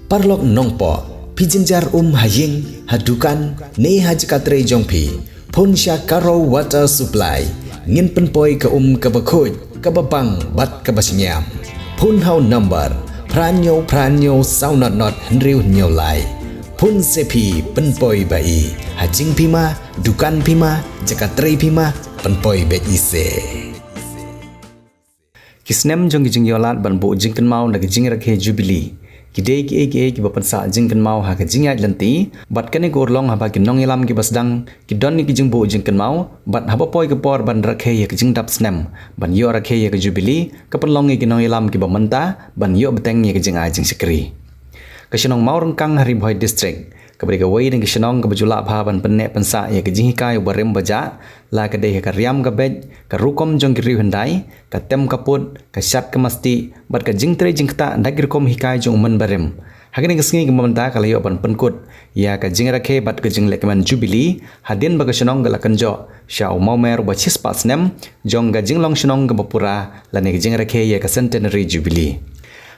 parlok nongpo pijinjar haying hadukan ne hajkatre jongpi pun sya karo water supply ngin penpoi ke kebakhoj kebabang bat kebasinyam pun hau number pranyo saunot henriu nyolai pun sepi penpoi bai hajing pima dukan pima jakatre pima penpoi be ise kisnem jong jing yolat ban bo jing kan mau na jing rakhe jubilee kidei ki bapansa jing kan mau ha ka jing aj lanti bat kane gorlong ha ba ki nong ilam ki basdang ki don ni ki jing bo jing kan mau bat ha ba poi ka por ban rakhe ya ki jing dap snem ban yo rakhe ya ka jubilee ka panlong ki nong ilam ki bamanta ban yo beteng ya ki jing aj jing sikri ka shinong mau rengkang hari boy district kabri ka wei ding shinong ka bajula pha ban penne pansa ya ki jing kai barem baja la ka dei ka riam ka bej ka rukom jong ki ri handai ka tem ka put ka shat ka masti bat ka jing tre jing ta dagir kom hikai jong man barem hagini ka sngi ka mamanta ka layo ban penkut ya ka jing rakhe bat ka jing lekman jubilee hadin ba ka shinong ga lakanjo sha mau mer ba chis pas nem jong ga jing long shinong ga bapura la ne ka jing rakhe ya ka centenary jubilee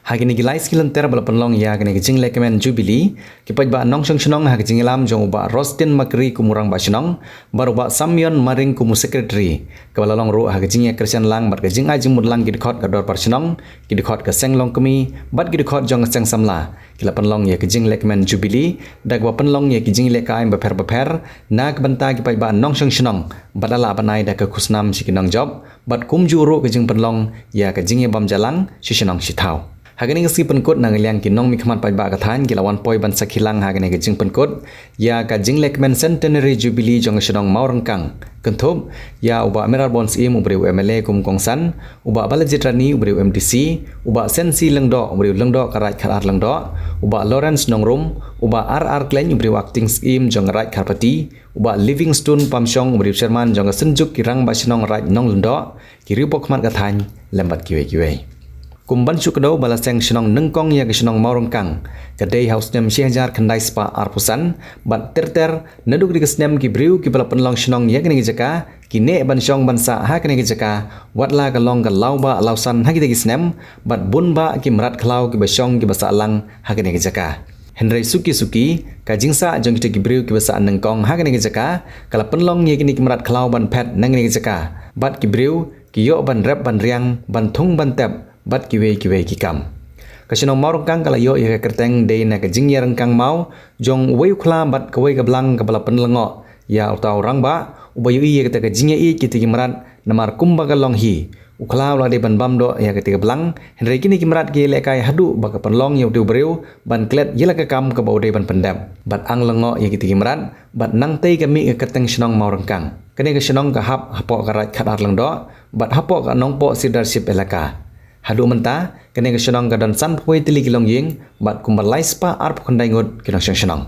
hagini gilai skilan ter bala penlong ya gani jing lekmen jubilee kipaj ba nong shong shnong ha jing lam jong ba rostin makri kumurang ba shnong baru ba samyon maring kumu secretary kabala long ro ha jing ya christian lang bat jing ajing mudlang gid khot ka dor par shnong gid khot ka seng long kami bat gid khot jong seng samla kila penlong ya jing lekmen jubilee dag ba penlong ya jing lekai ba per nak banta kipaj ba nong shong shnong badala banai da ka khusnam sikinong job bat kumju ro jing penlong ya jing ya bam jalang shishnong shithau hagani ngasi penkut nang liang kinong mi khmat pai ba ka than ki lawan poi ban sakhilang hagani ke jing penkut ya ka jing lekmen centenary jubilee jong shnong maurangkang kenthop ya uba meral bons im ubreu mla kum kongsan uba balajitrani ubreu mdc uba sensi lengdo ubreu lengdo karat kharar lengdo uba lawrence nongrum uba rr klein ubreu acting im jong rat kharpati uba livingstone pamshong ubreu sherman jong senjuk kirang ba shnong rat nong lendo ki ripok khmat ka than lembat kiwe kumban sukdo balaseng shnong nengkong ya shnong maurangkang kadai house nem shehjar khandai spa arpusan bat terter naduk di kesnem ki briu ki bala penlong shnong ya kene jaka kine ban shong ban sa ha kene jaka watla ka long ka lauba lausan ha ki snem bat bunba ki mrat khlau ki basong ki basa lang ha kene jaka henry suki ka jingsa jong ki briu ki basa nengkong ha kene jaka kala penlong ye kini ki mrat khlau ban phet nang kene jaka bat ki briu ki yo ban rap ban riang ban thung ban tep bat kiwe ki kam kasino maurangkang kala yo ya kerteng de na ka jingya rangkang mau jong wei khla bat ka wei ka blang ka bala penlengo ya utau rang ba ubayu ye ka jingya i ki timrat namar kumba ka long hi ukla la de ban bam do ya ka blang henry kini kimrat ki lekai hadu ba ka penlong yo tu breu ban klet yela ka kam ka baude ban pendam bat ang lengo ya ki kimrat bat nang tei ka mi ka kerteng shnong maurangkang kene ka shnong ka hap hapo ka rat khatar lang do bat hapo ka nong po leadership elaka hadu menta kene ke shnong ga dan san poi tili kilong ying bat kumbalai spa arp khandai ngot kinong shnong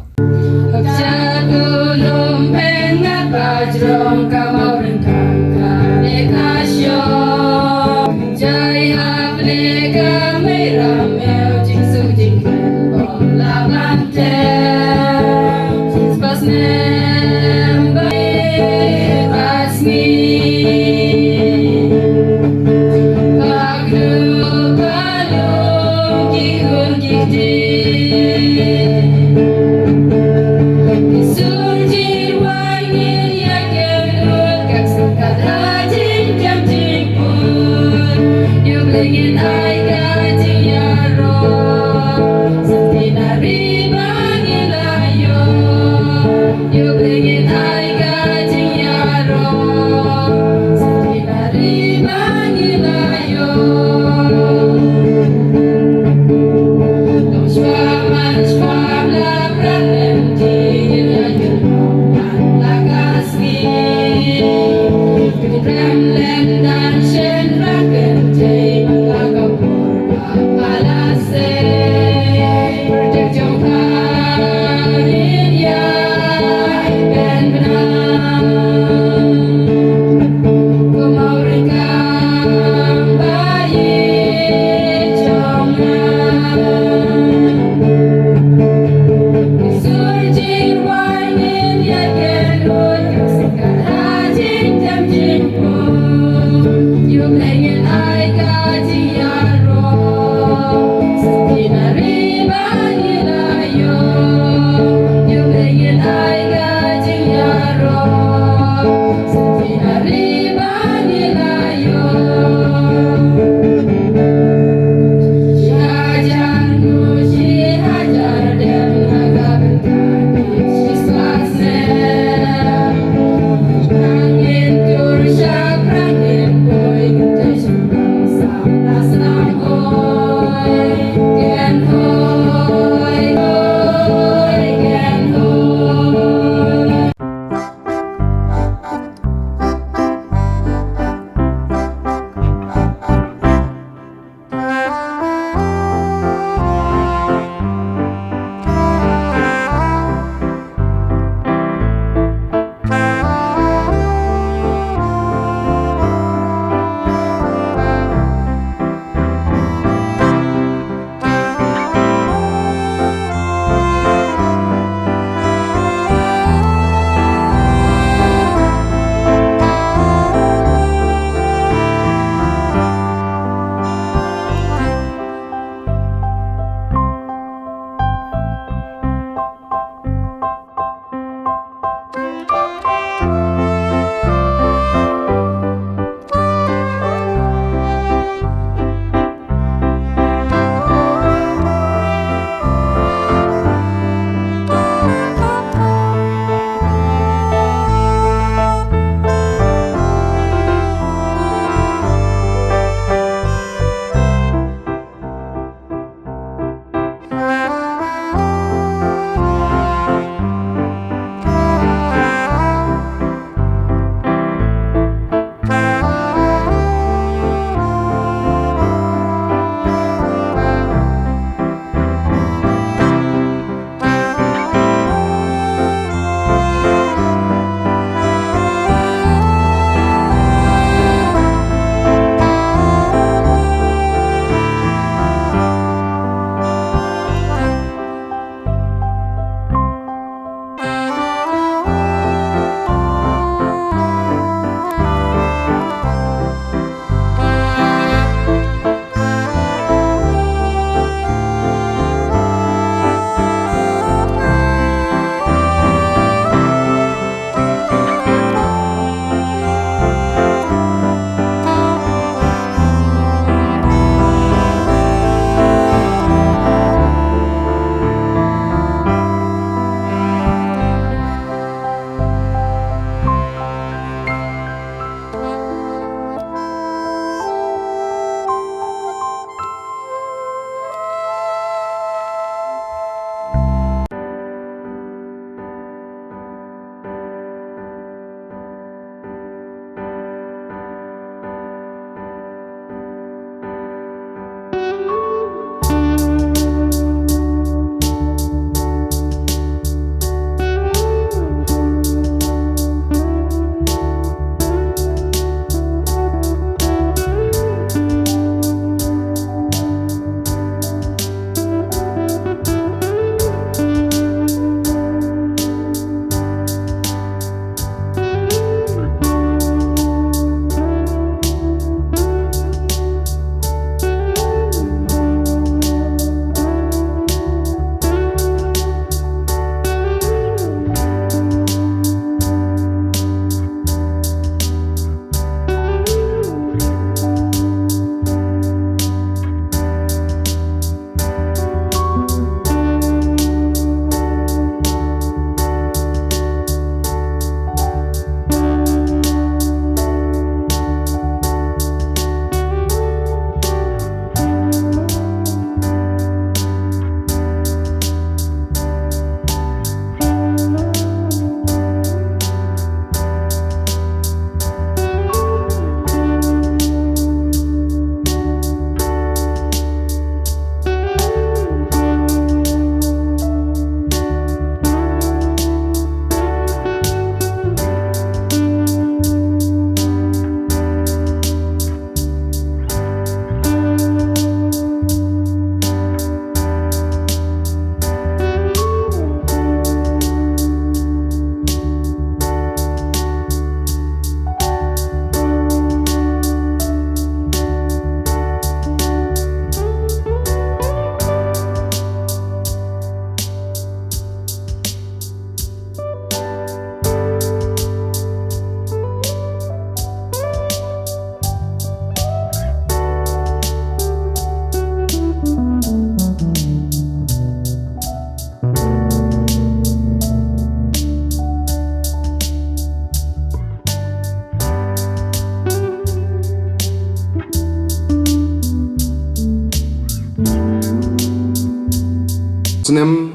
senem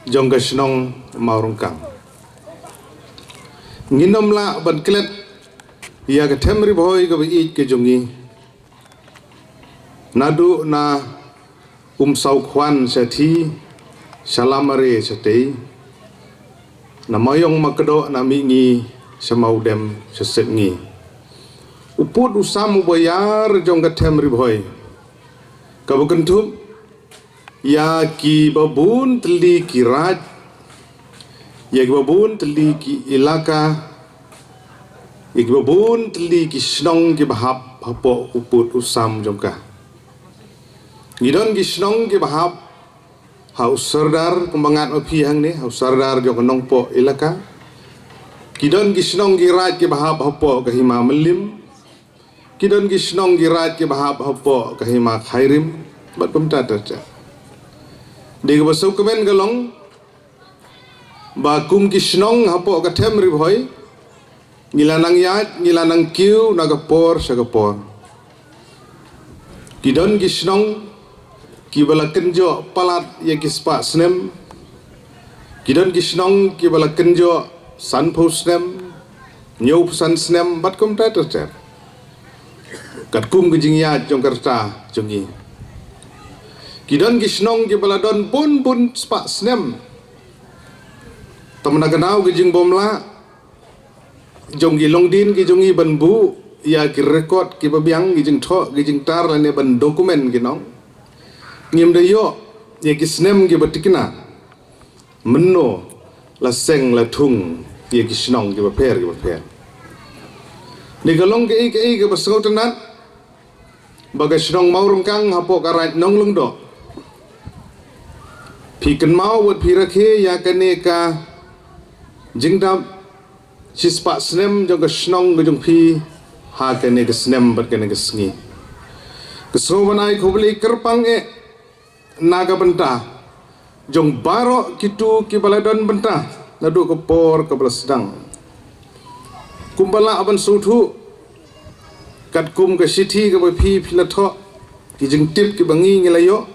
jong ka snong maurung kang nginom la ban klet ya ka temri boy ka bi ke jongi nadu na sau khwan sa thi salamare sa te na mayong makdo na mingi sa maudem sa setngi uput usam bayar jong ka temri boy ka bukentup ya ki babun teli ki raj ya ki babun teli ki ilaka ya ki babun teli ki snong ki bahap hapo uput usam jongka ngidon ki snong ki bahap haus sardar kembangat opi hang ni haus sardar jong nong po ilaka kidon ki snong ki raj ki bahap hapo ka hima melim kidon ki snong ki raj ki bahap hapo ka hima khairim bat pemta ta di ke basau kemen galong ba kum ki snong hapo ka temri boy ngilanang yat ngilanang kiu nagapor sagapor kidon ki snong ki bala kenjo palat ya ki spa snem kidon ki snong ki bala kenjo san pho snem nyau san snem bat kum ta ter kat kum ki jing yat jong karta jongi kidon ki snong ki baladon pun spa snem tamna ganau ki jing bomla jong ki longdin ki jongi ban bu ya ki record ki babiang ki jing tho ki jing tar la ne ban dokumen ki nong ngim de yo ya ki snem ki batikna menno la seng la thung ya ki snong ki baper ni galong ki basau tanat bagai snong maurung kang hapo karat nong lung do Pikan mau buat pirakhe ya kaneka jingdam sispa snem jong snong jong pi ha kaneka snem bat kaneka sngi kesobanai khobli kerpang naga benta jong baro kitu ki baladon benta nadu kepor ke sedang kumbala aban suthu kat kum ke sithi ke pi pilatho ki jing tip ki bangi ngelayo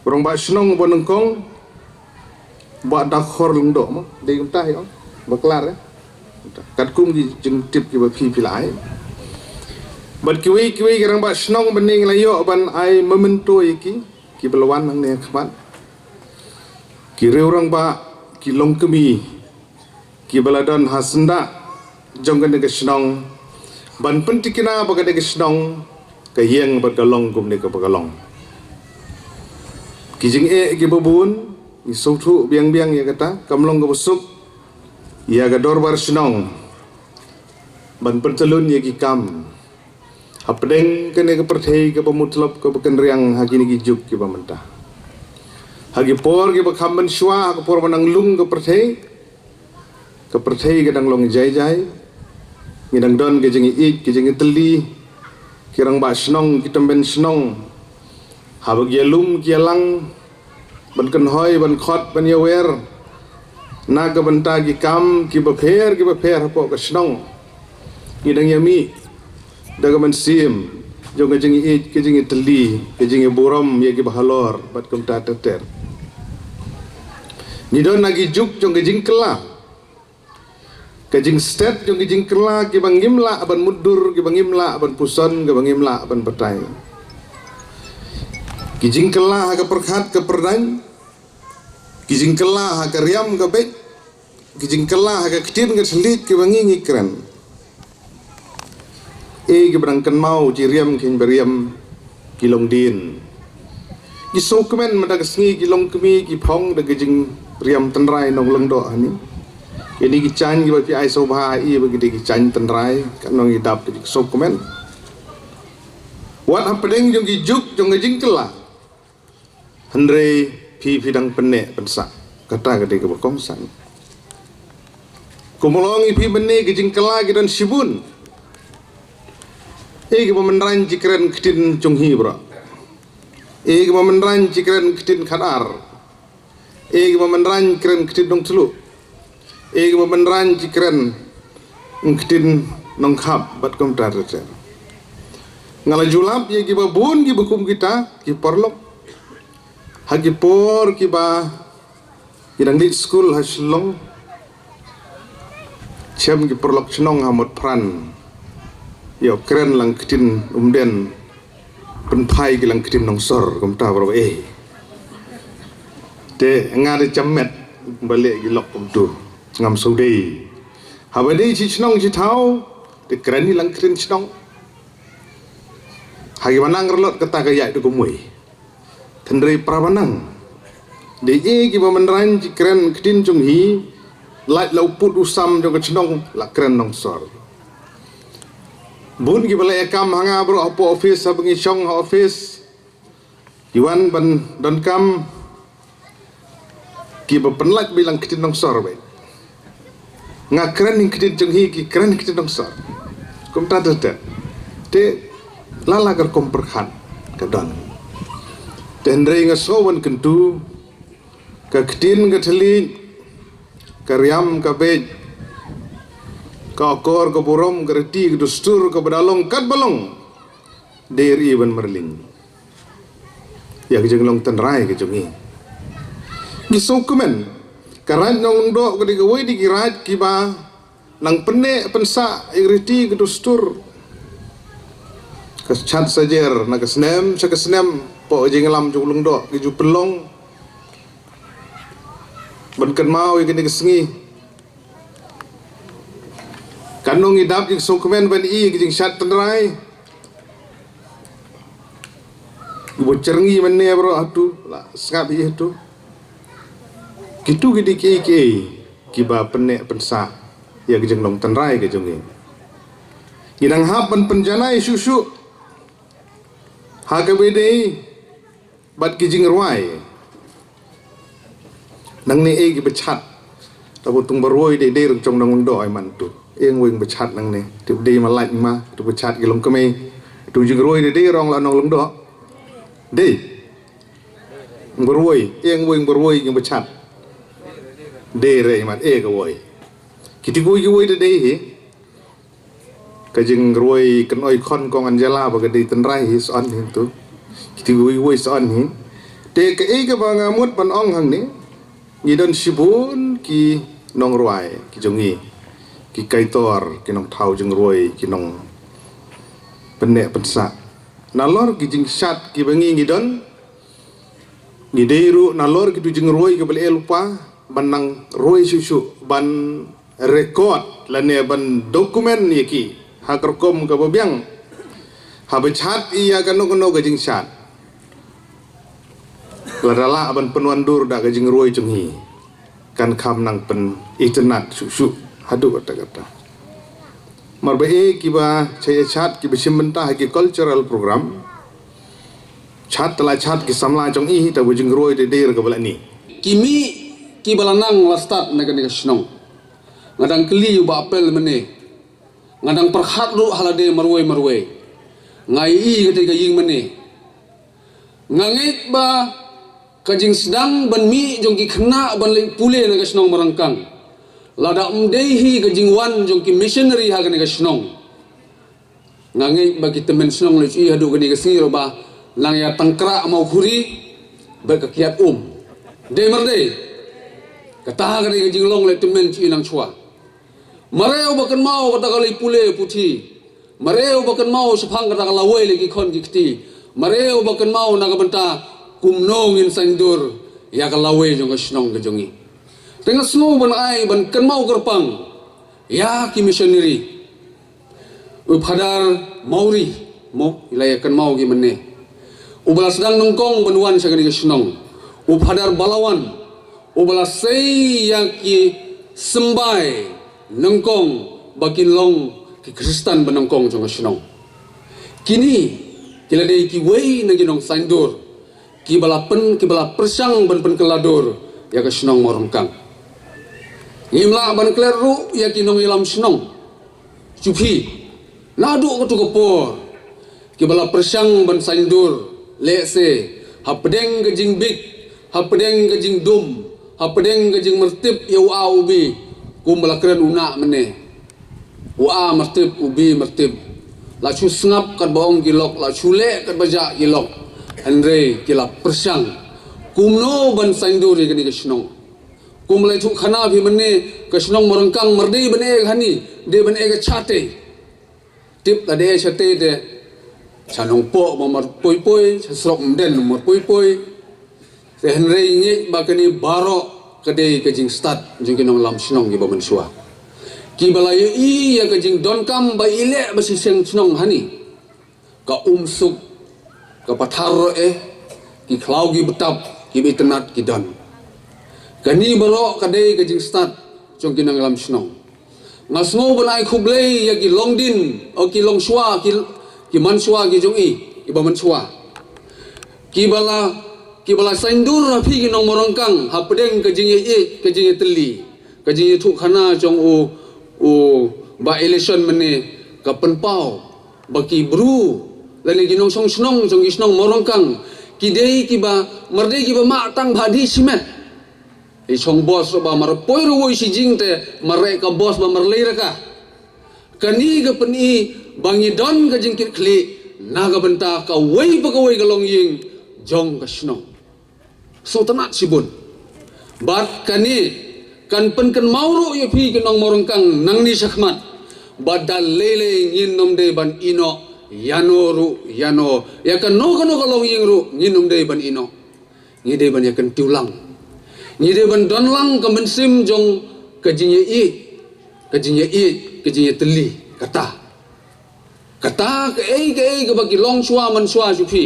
Orang ba snong bonengkong ba dakhor lungdo mo de gumta yo baklar kat kum gi jeng tip ki ba pi pilai bat kiwi garang ba snong bening la yo ban ai memento iki ki belwan nang ne khmat ki reurang ba ki longkemi ki baladon hasenda jong kan ke snong ban pentikina ba ke snong ke hieng ba galong kum ne ke bagalong kijing ki babun ni sautu biang ya kata kamlong ke busuk ya ga dorbar snong ban pertelun ya ki kam hapdeng kene ke perthei ke pamutlop ke beken riang hagi ni juk ki pamenta hagi por ki bakam ban shwa ke por manang lung ke perthei ke dang long jai ngidang don ke jingi ik ke jingi teli kirang ba snong kitamben snong habag yalum kialang ban kan hoy ban khot ban yawer naga banta ki kam ki baper hapo ka snong ngidang yami daga ban sim jonga jingi ik ke jingi teli ke jingi buram ye ki bahalor bat kum ta ter nidon nagi juk jonga jingkela ke jing stet jonga jingkela ki bangimla ban mudur ki bangimla ban puson ki bangimla ban petai kijing kelah ke perkhat ke perdan kijing kelah ke riam ke bet kijing kelah ke kecil ke selit ke bangi ngikran ke berangkan mau jiriam kin beriam kilong din ki sokmen mata kesngi kilong kemi ki phong de kijing riam tenrai nong lengdo ani ini ki chan ki bapi ai sobha i bagi ki chan tenrai kan nong idap ki sokmen wat hapedeng jong ki juk jong kijing kelah Henry pidang penek pensak kata ke berkongsan kumulongi bene ke jingkela ke dan sibun ke pemenran jikren ketin jonghi bro ke pemenran jikren ketin khadar ke pemenran kren ketin dong telu ke pemenran jikren ketin nong khap bat kom tar ngala julap ye ki babun ki bukum kita ki porlok hagi por kiba idang di school haslong chem ki perlok chnong hamot pran yo keren lang kitin umden penpai ki lang kitin nong sor kom ta bro te ngade chamet balik gi lok kom tu ngam saudi habadi chi chnong chi thau te keren ni lang kitin chnong hagi manang relot kata gaya tu kumui tendri prabanang de ki bamanran chi keren kitin chung hi lait lau put usam jong chnong la keren nong sor bun ki balai kam hanga bro apo office abangi chong office yuan ban don kam ki ba penlak bilang kitin nong sor be nga keren ning kitin chung hi ki keren kitin nong sor kom ta te lala gar kom perkhan ka don tendre nga sowan kentu ka kitin ka thali karyam ka bej ka kor ka burom ka reti ka dustur ka badalong kat balong deri ban merling ya ka jenglong tanrai ka jongi gisok kumen karan nong do ka digawai di kirat kiba nang pene pensa reti ka dustur ka chat sajer na ka snem sa ka snem po jenglam junglong do ki ju pelong bankan mau yang kini kesengi kanong idap yang sokemen ban i yang syat tenrai ibu cerngi mana bro atu lah sengap itu gitu gidi ki kiba penek pensa ya gejeng long tenrai gejeng gidang hapan penjanai susu hakabede bat gejeng ruai nang ni gi bechat tabu tung baroi de rung chong nang do ai man tu eng wing bechat nang ni tu de ma laj ma tu bechat gi long kame tu jing roi de rong la nong long do de baroi eng wing baroi gi bechat de re man e ga woi kiti goi gi woi de hi ka jing roi kan oi khon kong anjala ba ga de tan rai hi son hi tu kiti goi woi son hi te ka e ga ba ngamut pan ong hang ni ngidon sibun ki nong ruai ki jongi ki kaitor ki nong thau jeng ruai ki nong penek pensa nalor ki jing sat ki bangi ngidon ngideru nalor ki tu jeng ruai ki bale lupa banang ruai susu ban record lane ban dokumen yaki hakerkom ka babiang habechat iya kano ka jing sat ladala aban penwandur da gajing ruai cenghi kan kam nang pen internet susu hadu kata-kata marbae kiba saya chat ki besim mentah ki cultural program chat telah chat ki samla cenghi ta gajing ruai de der ka balani kimi ki balanang lastat naga snong ngadang keli ba apel mene ngadang perhat ru halade marwai ngai i ketika ying mene ngangit ba kajing sedang ban mi jong ki khna ban leng pule na gasnong marangkang lada umdehi kajing wan jong ki missionary ha ga gasnong ngangai bagi temen snong le chi hadu ga gasi roba lang ya tangkra mau khuri ba ka kiat de merde kata ga gajing long le temen chi nang chua mareo bakan mau kata kali pule puthi mareo bakan mau sephang kata kala wei le ki khon ki kti mareo bakan mau na ga banta kumnong in sandur ya kalawe jong snong ke jongi tengah snow ban ai ban kan mau gerpang ya ki missionary uphadar mauri mo ilaya kan mau gi menne ubala sedang nongkong banwan sagani ke snong uphadar balawan ubala sei yang ki sembai nongkong bakin long ki Kristen banongkong jong snong kini kila dei ki wei na ginong sandur ki bala persang ban pen kelador ya ke snong morongkang imla ban kleru ya ki nong ilam snong cupi nadu ko tu kopor ki bala persang ban sandur lese hapdeng ke jing big hapdeng ke jing dum hapdeng ke jing mertib ya wa ubi kum bala keren una mene wa mertib ubi mertib la chu sngap kat baong gilok la chule kat baja gilok Andre kila persang kumno ban sainduri gani ke shnong kumlai thu khana bhi manne ke shnong morangkang mardi ban e hani de ban e ke chate tip la de chate de chanong po mar poi poi srok mden mar poi poi se henrei ngi ba kani baro kade ke jing start jing kinong lam shnong gi ba man suwa ki balai i ya ke jing don kam ba ile ba si seng shnong hani ka suk ka pathar ki khlau gi betap ki bitnat ki don kani baro kade ke jing start jong kinong lam shnong ngasmo banai khublei ya ki long din o ki long shwa ki man shwa ki jong i ba man shwa ki bala saindur rafi ki nong morongkang hapdeng ke jing ke jing teli ke jing thu khana jong u ba election mane ka penpau ba ki bru lali ki nong song snong jong ki snong morongkang ki dei ki ba marde ki ba ma tang bhadi simet i chong boss ba mar poi ro woi si jing te mare ka boss ba mar lei raka kani ga pani bangi don ga jing kit khli na ga banta ka wei ba ka wei ga long ying jong ka snong so tanat sibun bat kani kan pen kan mauro ye phi ke nong morong kang nang ni sakhmat badal lele ngin nom de ban ino yano ya kan no ka long ying ru ngin nom de ban ino ngi de ban ya kan tiulang ngi de ban don lang ka men sim jong ka jinye i teli kata ka ei ka bagi long shwa man shwa ju phi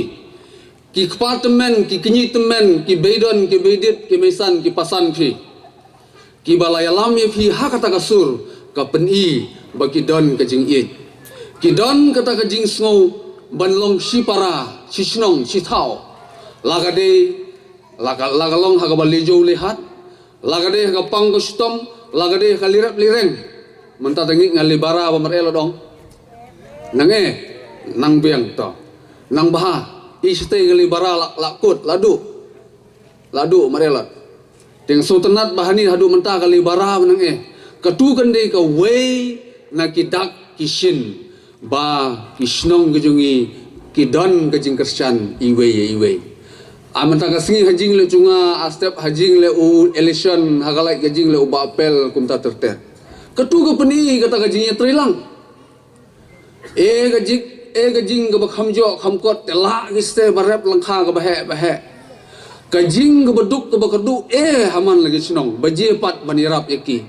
ki apartment ki kinyi temen ki beidon ki beidit ki mesan ki pasan phi ki balaya lam ye phi ha kata kasur ka peni bagi don ka jing i ki don kata ka jing sngo ban long si para si snong si thao laga long ha ka bali jo lihat laga de ka pang ko stom laga de ka lirap lireng menta tangi ngali bara ba marelo dong nange nang biang to nang baha istay ngali bara lakut ladu marelo ting sultanat bahani hadu menta kali bara nange katu kande ka wei na kidak kishin ba kisnong gejungi kidon gejing Kristen iwe amanta ka singi hajing le chunga astep hajing le u election hagalai gejing le u ba apel kumta terte katu ka pani kata gejing trilang e gejing ga khamjo khamkot tela giste barep langkha ga bahe gejing ga beduk ga bakadu haman lagi sinong baje pat banirap yaki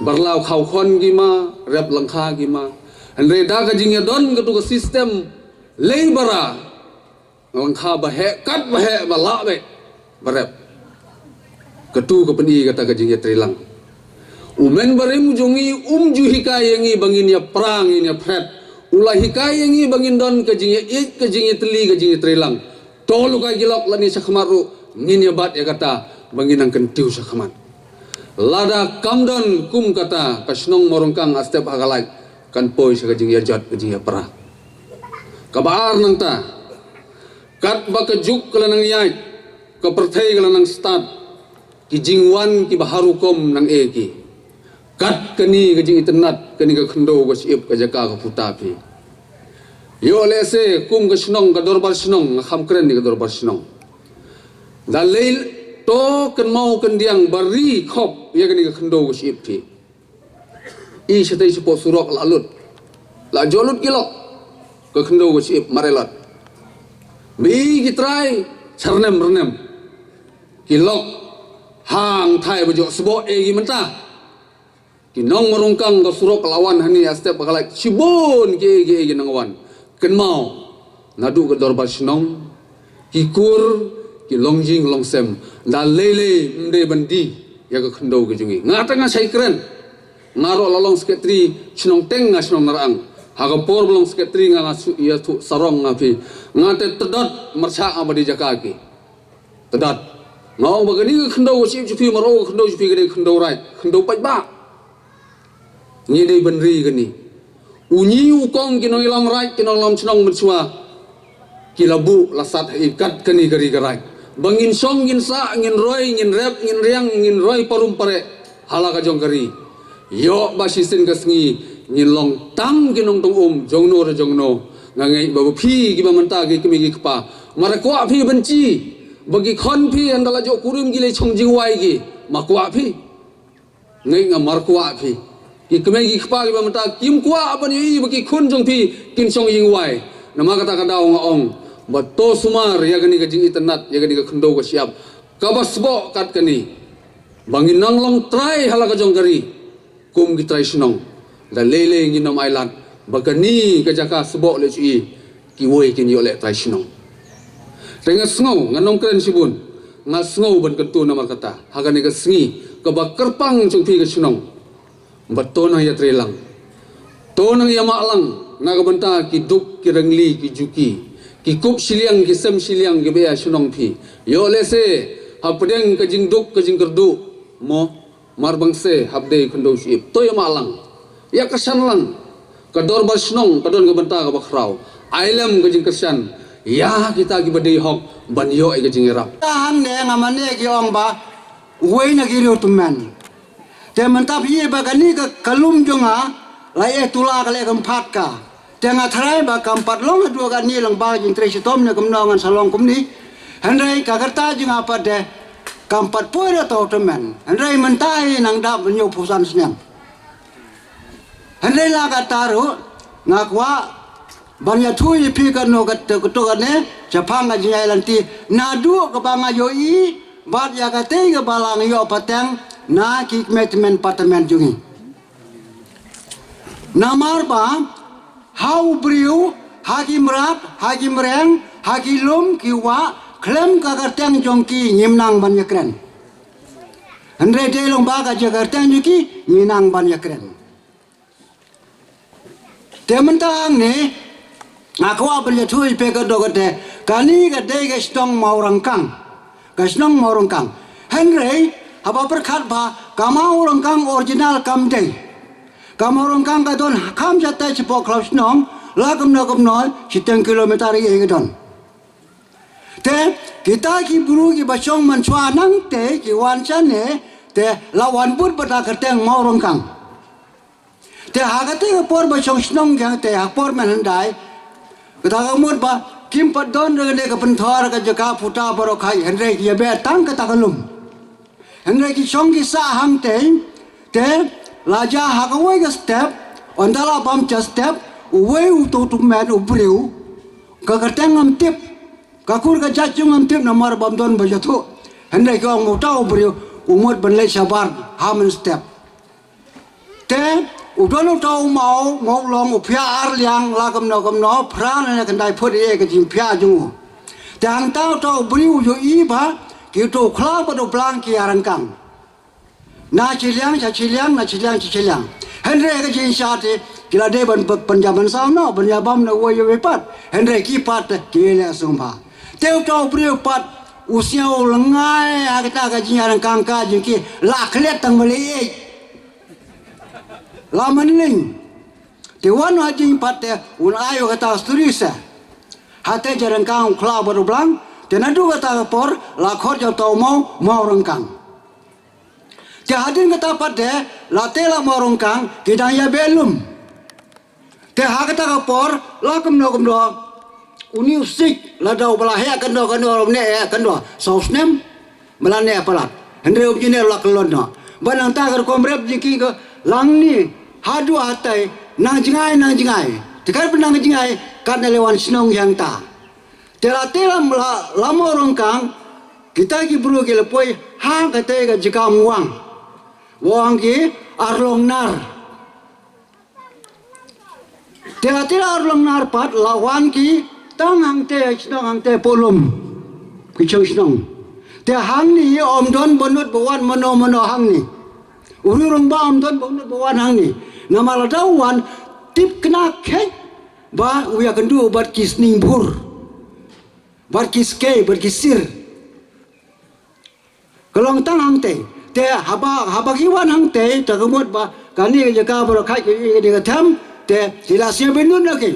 barlau khau khon gima rep langkha gima andre da gejing ya don katu ka system labora langkha bahe kat bahe bala be barep ketu ke peni kata gajing ya trilang umen barem jongi ju hikai yangi bangin ya perang ini ya pret ulah hikai yangi bangin don gajing ya teli gajing ya trilang tolu kai gilok lani sakhmaru ngin ya bat ya kata bangin ang kentiu sakhmat lada kamdon kum kata kasnong morongkang astep hagalai kan poi sa gajing ya jat gajing ya perang kabar nang ta kat baka juk kala nang yai ka perthai kala nang start ki jingwan ki baharukom nang eki kat kani ka jing internet kani ka khndo ka siip ka jaka ka puta phi yo le se kum ka snong ka dorbar snong kham kren ni ka dorbar snong dalil to kan mau kan diang bari khop ya kani ka khndo ka siip phi I satai supo surok lalut la jolut kilok ka khndo ka siip marelat mi kitrai charnem kilok hang thai bojo sbo egi menta kinong morongkang ka surok lawan hani astep bakalai sibon egi nangwan ken mau nadu ka dorbar snong kikur ki longjing longsem da lele mde bandi ya ka khndo ka jungi ngata nga sai kren ngaro lalong sekretari snong teng nga snong narang haga por belum sekretari nga ya tu sarong nga phi ngate tedot marcha abadi jakaki tedot ngau bagani khndo sip chu phi maro khndo chu phi gade khndo rai khndo pai ba ni dei benri gani unyi ukong kinong ilam rai kinong lam chnong mchua kilabu lasat ikat kani gari garai bangin song ngin sa ngin roi ngin rep ngin riang ngin roi parum pare halaka jong gari yo basisin kasngi ngin long tang kinong tong jongno ra jongno ngangai babu phi ki ba manta ki kimi ki pa mara ko phi banci bagi kon phi andala jo kurum gile chong jiwai gi makwa phi ngai ngamar kwa phi ki kemai gi khpa gi bamta kim kwa ban yi bagi khun jong phi kin chong jiwai nama kata kata ong bato sumar ya gani ga jing internet ya gani ga khndo ga siap kabasbo kat kani bangin nang long try halaga jong gari kum gi try snong da lele ngi nom island bagani ka jaka sbo le chi ki woi kin yo le try snong tenga sngo nganong kren sibun nga sngo ban kentu namar kata hagani ga sngi ka ba kerpang jong phi ga snong bato na ya trelang to nang ya malang naga banta ki duk ki rangli ki juki ki kup siliang ki sem siliang ki bea sunong phi yo le se hapdeng ka jing duk ka jing kerdu mo marbang se habde khndo sip to ya malang ya kasan lang ka dor bal sunong ka don ka banta ka bakrau ailam ka jing kasan ya kita ki bade hok ban yo ka jing rap hang ne ngamane ki ong ba wei na ki ru tumen te mantap hi ba kani ka kalum jonga lai tula ka le kampat ka tengah terai ba kampat long dua kan ni lang ba jing tre sitom ne kamnongan salong kum ni handai ka kerta jing apa de kampat poira to temen handai mentai nang dap nyu pusan senang handai la ka taru ngakwa banya thui pi kan no ka to kan ne japang ga jing ai lanti na du ka banga yo i bat ya ka te ga balang yo patang na ki metmen patemen jungi namar ba hau briu hagi merat hagi mereng hagi lum kiwa klem kagarteng jongki nyimnang ban yakren andre de long ba ka jagarteng juki nyinang ban yakren tementang ne akwa bel thui pe ka dogate kani ga de ga stong maurangkang ka stong maurangkang henry haba perkhat ba kamaurangkang original kamdei kamorong kang kadon kam jata cipo klaus nong la kam no 10 kilometer ye gadon te kita ki buru ki basong man chwa nang te ki wan chan ne te lawan but bata kerteng morong kang te hagate ka por basong snong yang te ha por man handai kita ka mut ba kim padon ne ka penthor ka jaka puta baro khai henre ki be tang ka takalum henre ki song ki sa hang te Laja hagawai ke step, ondala bam cha step, uwe utu tu men ubriu, kagerteng am tip, kakur ka jachung am tip namar bam don bajatu, hendak kau muta ubriu, umut benlai sabar hamen step. Te udon utau mau long upia arliang lagam no pran ne kendai podi ke jim pia jungu. Te hang tau ubriu yo iba, kitu kla badu blang ki arangkang. Na ciliang Henry ka jin syate kila de ban penjaman sao no penjabam na wo yo pat Henry ki pat ki le sumba teu tau priu pat usia lengai kita ka jin arang kangka jin ki la klet tang meli la manling te wan ha jin pat te un ayo kata sturisa hate jarang kang kla baru blang te nadu kata por la khor jau tau mau rangkang Jahadin kata pada latela morongkang kidang ya belum. Teh kata kapor lakum no uni usik ladau belahya kendo ne kendo sausnem melane apalat. Hendre ubjine lakelon no. Banang tagar komrep jiki ke langni hadu hatai nang jingai. Tikar penang jingai karena lewan sinong yang ta. Tela lamorongkang kita ki buru ki lepoi hang kata jika muang. Wang ki arlong nar. Tira arlong nar pat lawan ki tang hang te polum. Kichong snong. Te hang ni om don bonut bawan mano hang ni. Ururong ba om don bonut bawan hang ni. Nama ladawan tip kena kek ba uya kendu bat kisning bur. Bat kiske bat kisir. Kelong tang hang te te haba kiwan hang te tagamot ba kani jaga bro khai ke de tham te silasnya benut lagi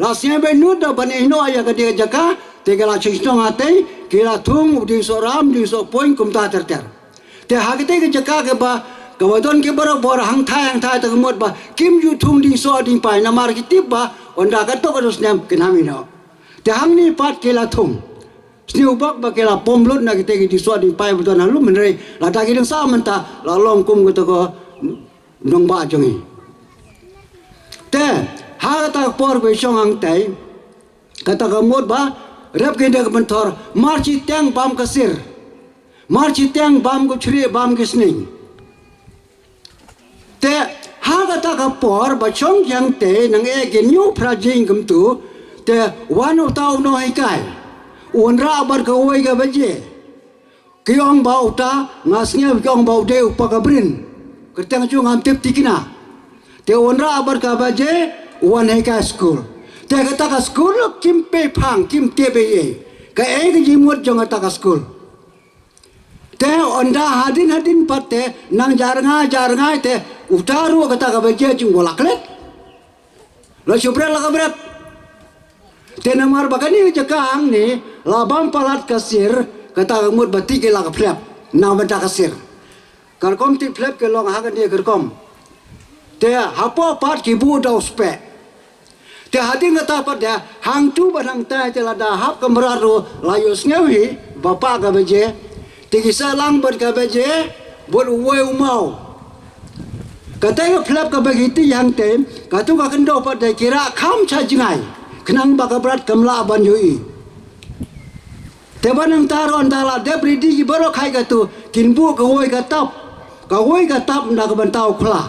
lasnya benut da bane no aya ke de jaga te kala chisnong ate kila thung di soram di so point kumta ter te hagte ke jaga ke ba kawadon ke bor hang thai tagamot ba kim ju thung di so di pai namar ki tip ba onda ka to ka dosnyam kenami no te hang ni pat kila thung sniu bak bakela pomlut na kita di suat di pai betul lalu menrei la ta kita sa menta la long kum kita ko nong ba jongi te ha ta por be chong ang tai kata kamut ba rap kita ke bentor marchi tang bam kasir marchi tang bam ko chri bam kisning te ha kata ka por ba chong yang te nang e ke new project kum tu te wanu tau no hai kai unra bar ka oi ka baje kiong bau ta ngasnya kiong bau de upakabrin ketang chung am tip tikina te unra bar ka baje wan hai ka school te kata ka school kim pe phang kim te be ye ka e ka jimut jong ta ka school te onda hadin patte nang jarnga te utaru kata ka baje chung bolaklet lo supre la ka berat te namar bakani jakang ni labam palat kasir kata mut bati ke la flap na bata kasir kar kom ti flap ke long ha ka ni kar kom te hapo pat ki bu da uspe te hading kata pat ya hang tu barang ta te la da hap kamra ro la yos ngewi bapa ka beje te kisa lang ber ka beje bot uwe umau kata ya flap ka begiti yang te katu ka kendo pat de kira kham cha jingai kenang bakabrat kamla banjui tebanang taron dala debri di baro khai ka tu kinbu ka woi ka tap na ka bantau khla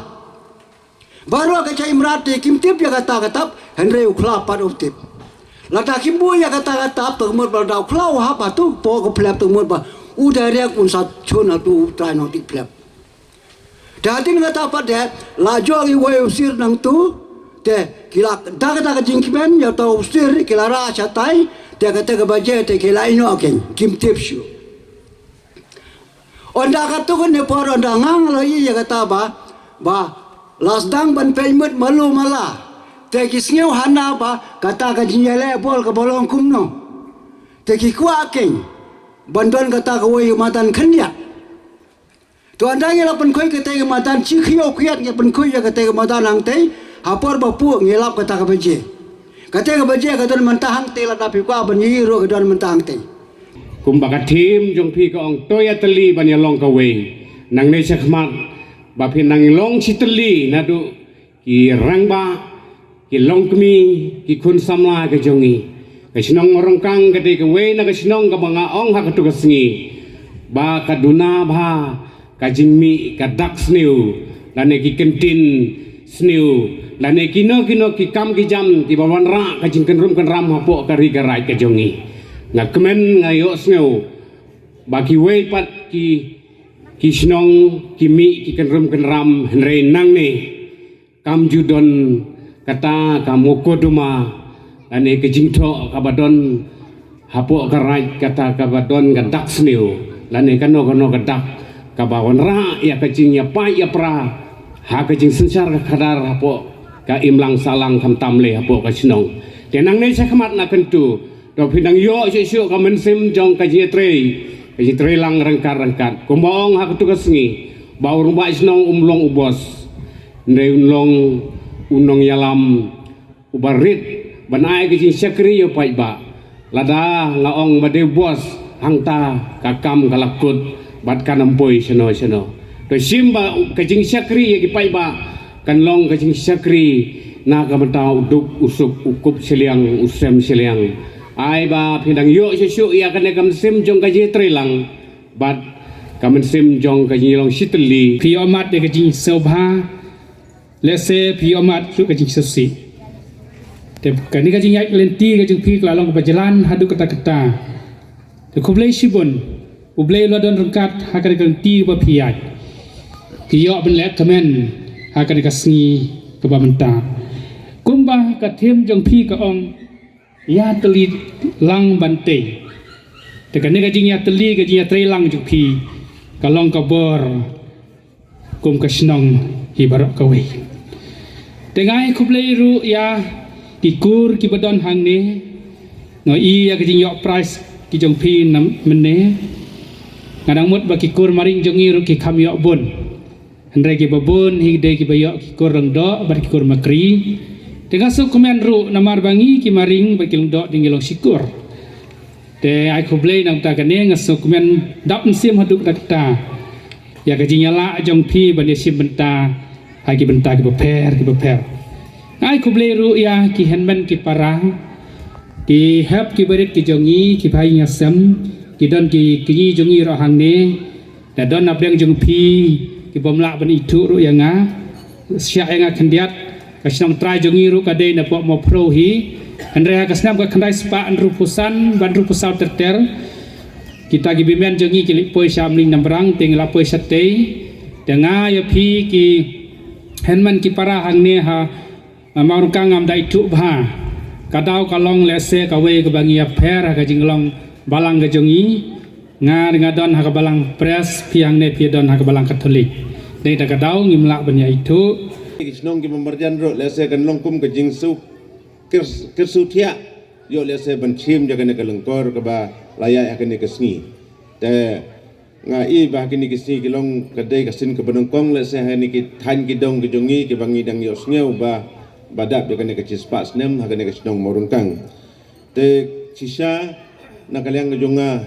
baro ka chai mrat te kim tip ya ka tap henre khla pat utip lata kimbu ya ka tap tu mut baldau khla ha pa tu po ko flap tu mut ba udare kun sa chona tu trai no ti flap datin ka tapat de la jogi woi usir nang tu te kila daga jingkimen ya tau usir kila ra chatai te kata ke baje te kila ino ken kim tipshu onda katu ko ne por onda ngang lo ya kata ba lasdang ban payment malu mala te kisngeu hana ba kata ka jinyele bol ka bolong kumno te ki kwa ken bandon kata ka woi matan khanya to anda ngela pen koi kata ka matan chi khio khiat nge pen koi ya kata ka matan ang te hapor bapu ngelap kata ka baje kata don mentahang te la tapi kwa ban yi ro don mentahang te kumbaka tim jong pi ko ong toya teli ban ya long ka we nang ne sakmat ba phi nang long chitli na du ki rangba ki long kmi ki kun samla ka jongi ka sinong orang kang ka de ka we na ka sinong ka banga ong ha ka tu ka singi ba ka duna ba ka jingmi ka dak sniu la ne ki kentin sniu lane kino ki kam ki jam ki bawan ra ka jingken rum kan ram hapo ka ri ka rai ka jongi nga kemen nga yo sneu baki wei pat ki snong ki mi ki kan rum kan ram henre nang ne kam judon kata kamu koduma lane ke jingtho ka badon hapo ka rai kata ka badon ka dak sneu lane kano ka dak ka bawan ra ya ka jing ya pa ya pra ha ka jing sensar ka kadar hapo ka imlang salang tham tam le hapo ka sinong tenang ne sakmat na kentu do pinang yo syu ka mensim jong ka jitre lang rangkat kumbong ha tu ka singi bau rumba sinong umlong ubos ne unong yalam ubarit banai ka jing sakri yo pai ba lada ngaong bade bos hangta ka kam kalakut bat kanampoi seno to simba ka jing sakri ya ki pai ba kan long ka jing sakri na ka matau duk usuk ukup seliang usem seliang ai ba pindang yo syu ya kan kam sim jong ka je trelang bat kam sim jong ka jing long sitli pi omat de ka jing sobha lese pi omat su ka jing sosi te kan ni ka jing yak lenti ka jing pi ka long ka jalan hadu kata te kublai sibon ublai lodon rangkat ha ka ti ba pi yak ki yo ben lek kamen akan kasih kebamenta kumbah katim jong pi ka ong ya teli lang bante tekan ni gajing ya teli gajing ya tre lang jong pi kalong kabor kum kasnong hibarok kawe tengai kublai ru ya kikur ki badon hang ne no i ya gajing yok price ki jong pi nam mene ngadang mut ba kikur maring jong i ru ki kham yok bon Hendrai ki babon higde ki bayok ki korang do bar ki kor makri dengan so komen ru namar bangi ki maring bakil do dingilong sikur te ai kublei nang ta kane ngasuk men dap sim haduk ta ya ka jinyala jong phi ban sim benta hai ki benta ki beper ai kublei ru ya ki henmen ki para ki hap ki berit ki jongi ki bhai ngasam ki don ki ni jongi ro hang ne da don ap deng jong phi ki bomla ban itu ru ya nga sia nga khandiat ka snam trai jongi ru ka de na po mo pro hi Andrea kasnam ka khandai spa an rupusan ban rupusau terter kita gibimen jongi kilik poi samling nambrang ting la poi satei denga ya phi ki henman ki para hang ne ha marungkang ngam dai tu bha kadau kalong lese ka we ka bangi ya pher ka jinglong balang ka jongi nga dengan don ha ka balang pres piang ne pi don ha ka balang katolik dei ta kadau ngimla ban ya itu kisnong ki pemberjan ro lese kan longkum ka jingsu kersutia yo lese ban chim jaga ne kalengkor ka ba layak akan ne kesni te ngai ba kini kesni kilong kadai kasin ke benongkong lese ha ni ki than ki dong ki jongi ki bangi dang yo sneu ba badap jaga ne ke spas nem ha ne kesnong morungkang te sisa na kalyang jonga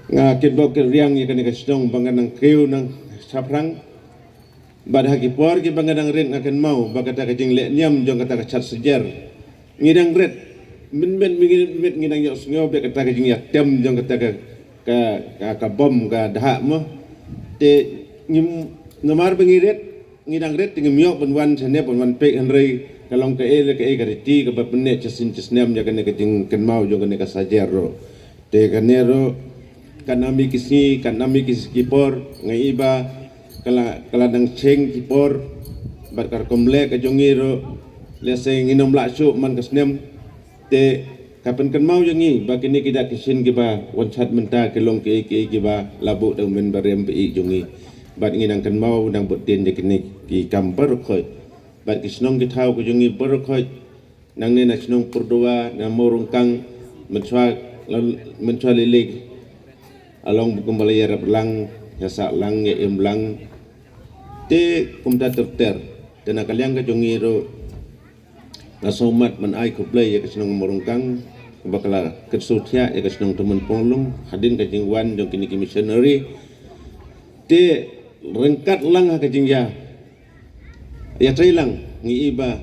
nga kitbok ke riang ya kan ne kesnong banganang kriu nang saprang Badah ki por ki bangadang red akan mau bakata ka jing le nyam jong kata ka chat sejar ngidang red min ngidang yo sngo be kata ka jing yak tem jong kata ka bom ka dah mo te ngim nomar bengiret ngidang red tingim yo bonwan chane bonwan pe henry kalong ka ka ti ka bapne chasin chasnem ya kan ka jing kan mau jong ka sajar ro te kanero kanami kisi por ngaiba kala dang cheng kipor barkar komle ka jongiro lese nginom la su man kasnem te kapan kan mau jongi bakini kita kisin giba wanchat menta kelong ke giba labu dang men barem bi jongi bat nginang kan mau dang botin de kini ki kamper khoi bat kisnong ki thau ko jongi por khoi nang ne na snong purdowa na morungkang menchwa lilig along bukum balayar belang ya sa lang ya emlang te kumta terter dan akalyang ka jongiro na somat man ai kublai ya kasnong morungkang bakala ketsutia ya kasnong temen ponglung hadin ka jingwan jong kini missionary te rengkat lang ha ka jingya ya trailang ngi iba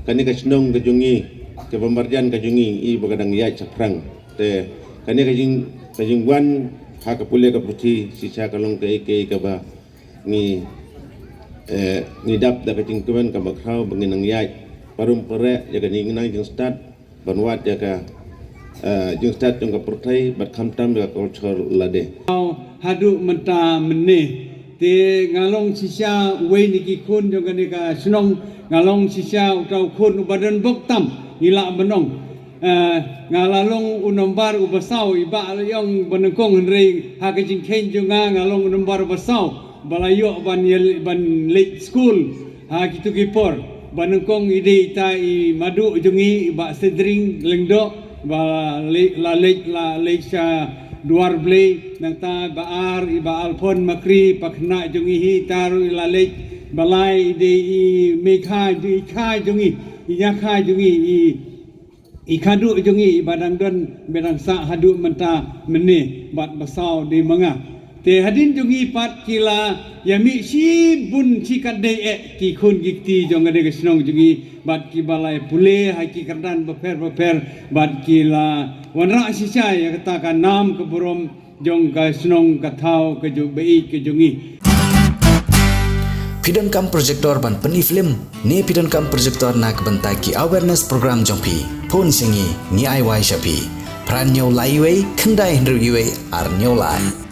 kani kasnong ka jongi ke pembarjan ka jongi i bagadang ya caprang te kani ka jingwan ha ka pule ka puti sisa kalong ka ka ba ni dap da kacing kemen ka bakrau benginang yai parum pere jaga ni nginang jeng stad banwat jaga jeng stad jeng ka pertai bat khamtam jaga culture lade hadu menta mene te ngalong sisa we ni ki kun jaga ni ka snong ngalong sisa utau kun badan boktam ngila benong ngalalong unombar ubasau iba yang benengkong henry ha kacing ken junga ngalong unombar ubasau balayo ban late school ha kitu kipor banengkong ide ita i madu jungi ba sedring lengdo ba la lecha duar blei nang ta baar iba alpon makri pakna jungi hi taru la lech balai ide i mekha jungi iya kha jungi i khadu jungi badang don bedang sa hadu menta mene bat basau di manga te hadin jungi pat kila yami si bun cikat de ki khun gikti jong ade gesnong jungi bat ki balai pule ha ki kardan beper bat kila wanra sisa ya katakan nam ke borom jong ka snong ka thau ke ju bei ke jungi Pidon kam projector ban peni film ne pidon kam projector nak bentai ki awareness program jongpi pon singi ni ai wai shapi pran nyau lai wei khandai hendru yue ar nyau lai